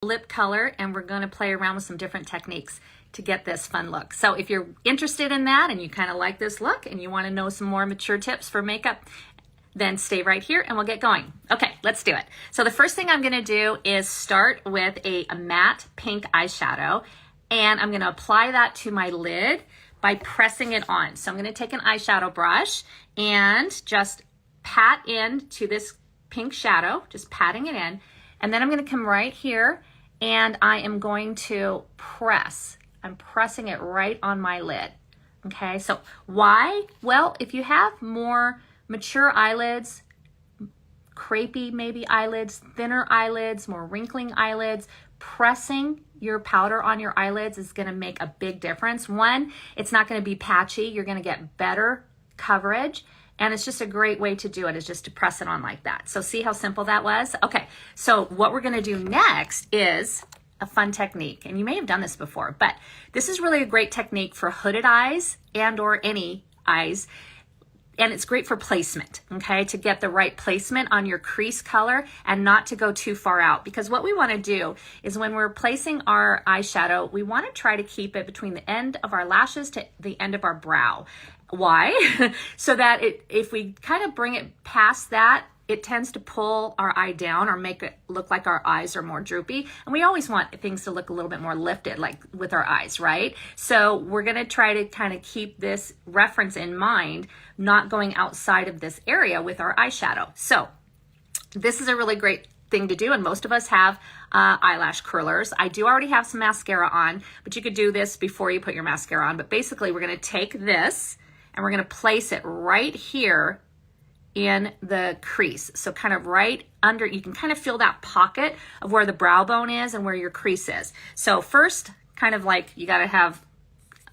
lip color, and we're going to play around with some different techniques to get this fun look. So if you're interested in that and you kind of like this look and you want to know some more mature tips for makeup, then stay right here and we'll get going. Okay, let's do it. So the first thing I'm going to do is start with a matte pink eyeshadow, and I'm going to apply that to my lid by pressing it on. So I'm going to take an eyeshadow brush and just pat into this pink shadow, just patting it in. And then I'm going to come right here and I am going to press. I'm pressing it right on my lid. Okay, so why? Well, if you have more mature eyelids, crepey maybe eyelids, thinner eyelids, more wrinkling eyelids, pressing your powder on your eyelids is going to make a big difference. One, it's not going to be patchy. You're going to get better coverage. And it's just a great way to do it, is just to press it on like that. So see how simple that was? Okay, so what we're gonna do next is a fun technique. And you may have done this before, but this is really a great technique for hooded eyes and or any eyes. And it's great for placement, okay? To get the right placement on your crease color and not to go too far out. Because what we wanna do is when we're placing our eyeshadow, we wanna try to keep it between the end of our lashes to the end of our brow. Why? So that if we kind of bring it past that, it tends to pull our eye down or make it look like our eyes are more droopy. And we always want things to look a little bit more lifted, like with our eyes, right? So we're gonna try to kind of keep this reference in mind, not going outside of this area with our eyeshadow. So this is a really great thing to do, and most of us have eyelash curlers. I do already have some mascara on, but you could do this before you put your mascara on. But basically, we're gonna take this and we're gonna place it right here in the crease. So kind of right under, you can kind of feel that pocket of where the brow bone is and where your crease is. So first, kind of like you gotta have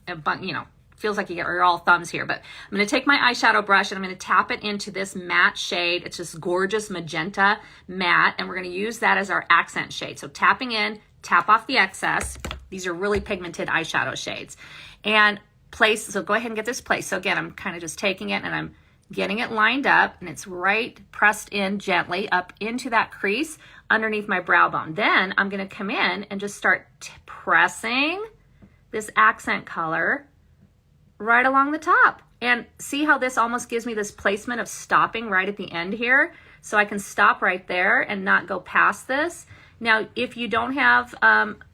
a you know, feels like you're all thumbs here, but I'm gonna take my eyeshadow brush and I'm gonna tap it into this matte shade. It's this gorgeous magenta matte, and we're gonna use that as our accent shade. So tapping in, tap off the excess. These are really pigmented eyeshadow shades. And place, so go ahead and get this placed. So again, I'm kind of just taking it and I'm getting it lined up, and it's right pressed in gently up into that crease underneath my brow bone. Then I'm gonna come in and just start pressing this accent color right along the top. And see how this almost gives me this placement of stopping right at the end here? So I can stop right there and not go past this. Now, if you don't have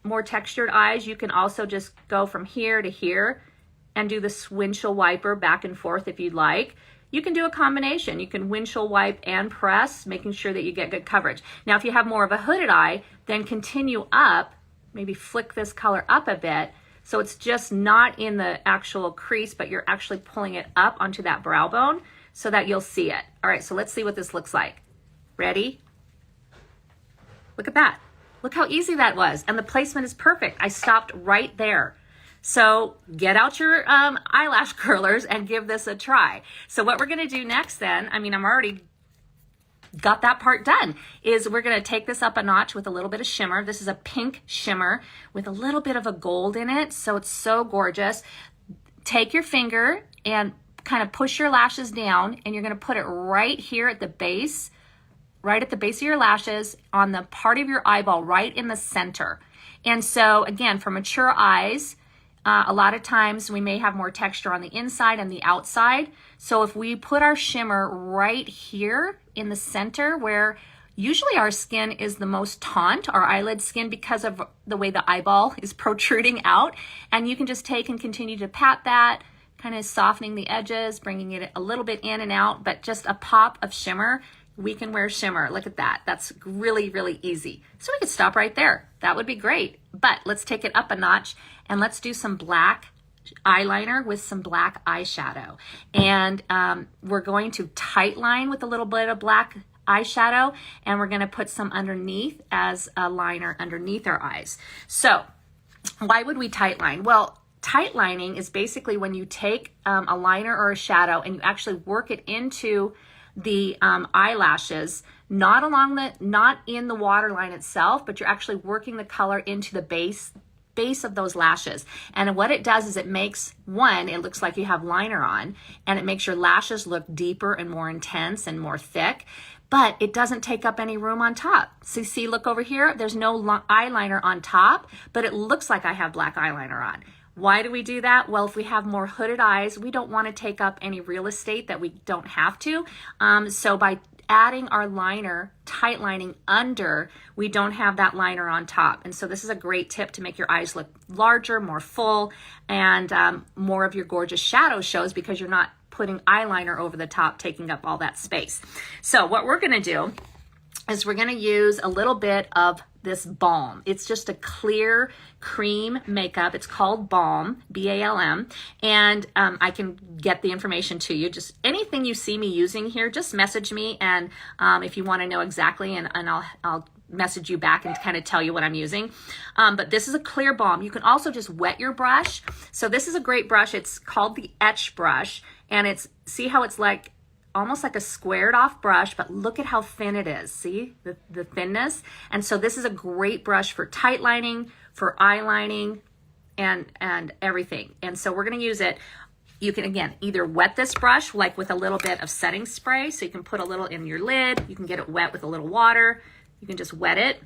more textured eyes, you can also just go from here to here and do the windshield wiper back and forth if you'd like. You can do a combination. You can windshield wipe and press, making sure that you get good coverage. Now, if you have more of a hooded eye, then continue up, maybe flick this color up a bit, so it's just not in the actual crease, but you're actually pulling it up onto that brow bone so that you'll see it. All right, so let's see what this looks like. Ready? Look at that. Look how easy that was. And the placement is perfect. I stopped right there. So get out your eyelash curlers and give this a try. So what we're gonna do next then, I mean, I'm already got that part done, is we're gonna take this up a notch with a little bit of shimmer. This is a pink shimmer with a little bit of a gold in it, so it's so gorgeous. Take your finger and kind of push your lashes down, and you're gonna put it right here at the base, right at the base of your lashes, on the part of your eyeball, right in the center. And so again, for mature eyes, a lot of times we may have more texture on the inside and the outside. So if we put our shimmer right here in the center, where usually our skin is the most taut, our eyelid skin, because of the way the eyeball is protruding out, and you can just take and continue to pat that, kind of softening the edges, bringing it a little bit in and out, but just a pop of shimmer. We can wear shimmer. Look at that. That's really, really easy. So we could stop right there. That would be great. But let's take it up a notch and let's do some black eyeliner with some black eyeshadow. And we're going to tightline with a little bit of black eyeshadow, and we're going to put some underneath as a liner underneath our eyes. So why would we tightline? Well, tightlining is basically when you take a liner or a shadow and you actually work it into the eyelashes, not in the waterline itself, but you're actually working the color into the base of those lashes. And what it does is it makes, one, it looks like you have liner on, and it makes your lashes look deeper and more intense and more thick. but it doesn't take up any room on top. So see, look over here, there's no eyeliner on top, but it looks like I have black eyeliner on. Why do we do that? Well, if we have more hooded eyes, we don't want to take up any real estate that we don't have to. So by adding our liner, tight lining under, we don't have that liner on top. And so this is a great tip to make your eyes look larger, more full, and more of your gorgeous shadow shows because you're not putting eyeliner over the top, taking up all that space. So what we're gonna do is we're gonna use a little bit of this balm. It's just a clear cream makeup. It's called Balm, B-A-L-M, and I can get the information to you. Just anything you see me using here, just message me, and if you wanna know exactly, and I'll message you back and kind of tell you what I'm using. But this is a clear balm. You can also just wet your brush. So this is a great brush. It's called the Etch brush, and it's, see how it's like almost like a squared off brush, but look at how thin it is. See the thinness? And so this is a great brush for tight lining, for eye lining, and everything. And so we're gonna use it. You can, again, either wet this brush like with a little bit of setting spray, so you can put a little in your lid. You can get it wet with a little water. You can just wet it,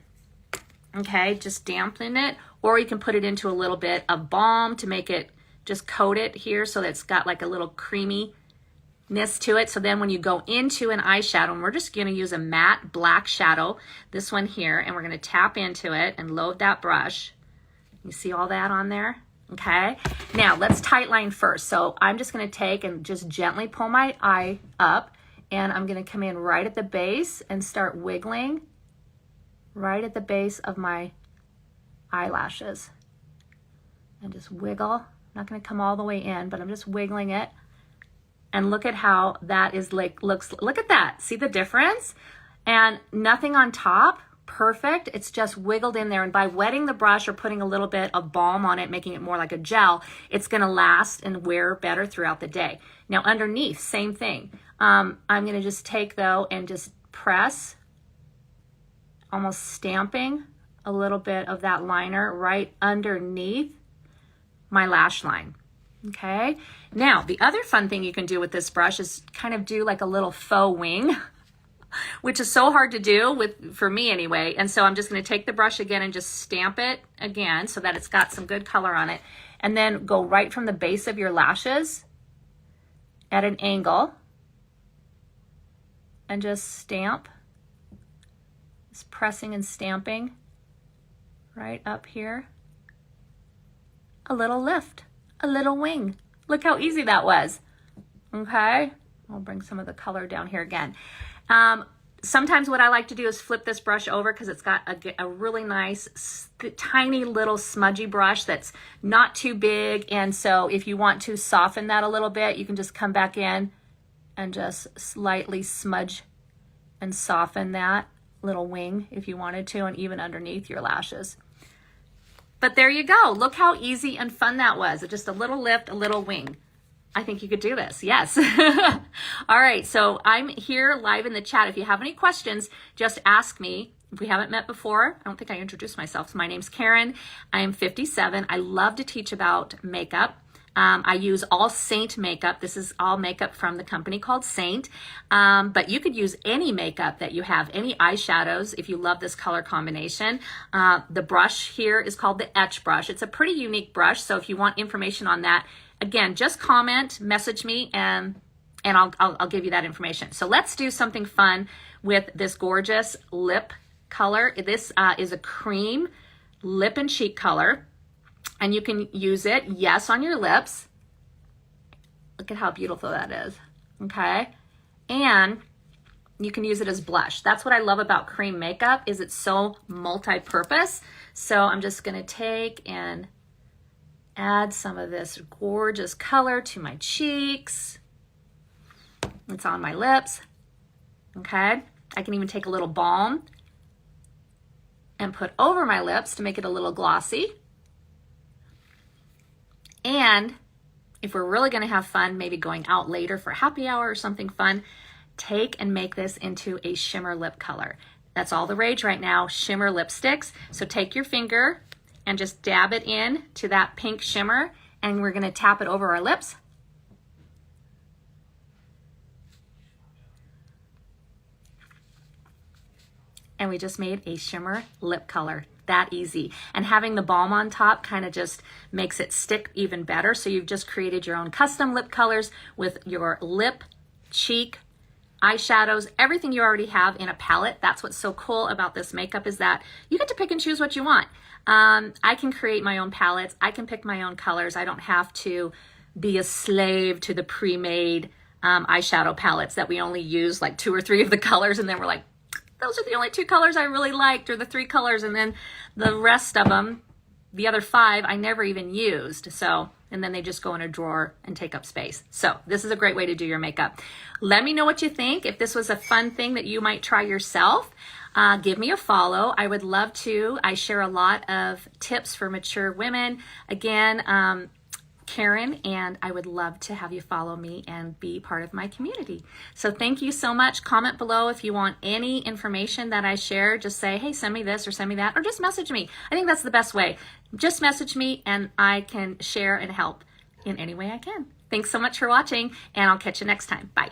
okay, just dampen it, or you can put it into a little bit of balm to make it, just coat it here so that it's got like a little creaminess to it. So then when you go into an eyeshadow, and we're just gonna use a matte black shadow, this one here, and we're gonna tap into it and load that brush. You see all that on there? Okay, now let's tight line first. So I'm just gonna take and just gently pull my eye up, and I'm gonna come in right at the base and start wiggling right at the base of my eyelashes. And just wiggle. I'm not gonna come all the way in, but I'm just wiggling it. And look at how that is like, look at that. See the difference? And nothing on top, perfect. It's just wiggled in there. And by wetting the brush or putting a little bit of balm on it, making it more like a gel, it's gonna last and wear better throughout the day. Now underneath, same thing. I'm gonna just take though and just press, almost stamping a little bit of that liner right underneath my lash line. Okay, now the other fun thing you can do with this brush is kind of do like a little faux wing, which is so hard to do for me anyway. And so I'm just going to take the brush again and just stamp it again so that it's got some good color on it, and then go right from the base of your lashes at an angle and just stamp, just pressing and stamping right up here. A little lift, a little wing. Look how easy that was. Okay, I'll bring some of the color down here again. Sometimes what I like to do is flip this brush over because it's got a really nice, tiny little smudgy brush that's not too big. And so if you want to soften that a little bit, you can just come back in and just slightly smudge and soften that little wing if you wanted to, and even underneath your lashes. But there you go. Look how easy and fun that was. Just a little lift, a little wing. I think you could do this. Yes. All right. So I'm here live in the chat. If you have any questions, just ask me. If we haven't met before, I don't think I introduced myself. So my name's Karen. I am 57. I love to teach about makeup. I use all Saint makeup. This is all makeup from the company called Saint. But you could use any makeup that you have, any eyeshadows if you love this color combination. The brush here is called the Etch brush. It's a pretty unique brush. So if you want information on that, again, just comment, message me, and I'll give you that information. So let's do something fun with this gorgeous lip color. This is a cream lip and cheek color. And you can use it, yes, on your lips. Look at how beautiful that is, okay? And you can use it as blush. That's what I love about cream makeup, is it's so multi-purpose. So I'm just gonna take and add some of this gorgeous color to my cheeks. It's on my lips, okay? I can even take a little balm and put over my lips to make it a little glossy. And if we're really gonna have fun, maybe going out later for happy hour or something fun, take and make this into a shimmer lip color. That's all the rage right now, shimmer lipsticks. So take your finger and just dab it in to that pink shimmer, and we're gonna tap it over our lips. and we just made a shimmer lip color. That easy. And having the balm on top kind of just makes it stick even better. So you've just created your own custom lip colors with your lip, cheek, eyeshadows, everything you already have in a palette. That's what's so cool about this makeup, is that you get to pick and choose what you want. I can create my own palettes. I can pick my own colors. I don't have to be a slave to the pre-made eyeshadow palettes that we only use like 2 or 3 of the colors, and then we're like, those are the only 2 colors I really liked, or the 3 colors, and then the rest of them, the other 5, I never even used. So, and then they just go in a drawer and take up space. So this is a great way to do your makeup. Let me know what you think. If this was a fun thing that you might try yourself, give me a follow. I would love to. I share a lot of tips for mature women. Again, Karen, and I would love to have you follow me and be part of my community. So thank you so much. Comment below if you want any information that I share. Just say, hey, send me this or send me that, or just message me. I think that's the best way. Just message me and I can share and help in any way I can. Thanks so much for watching, and I'll catch you next time. Bye.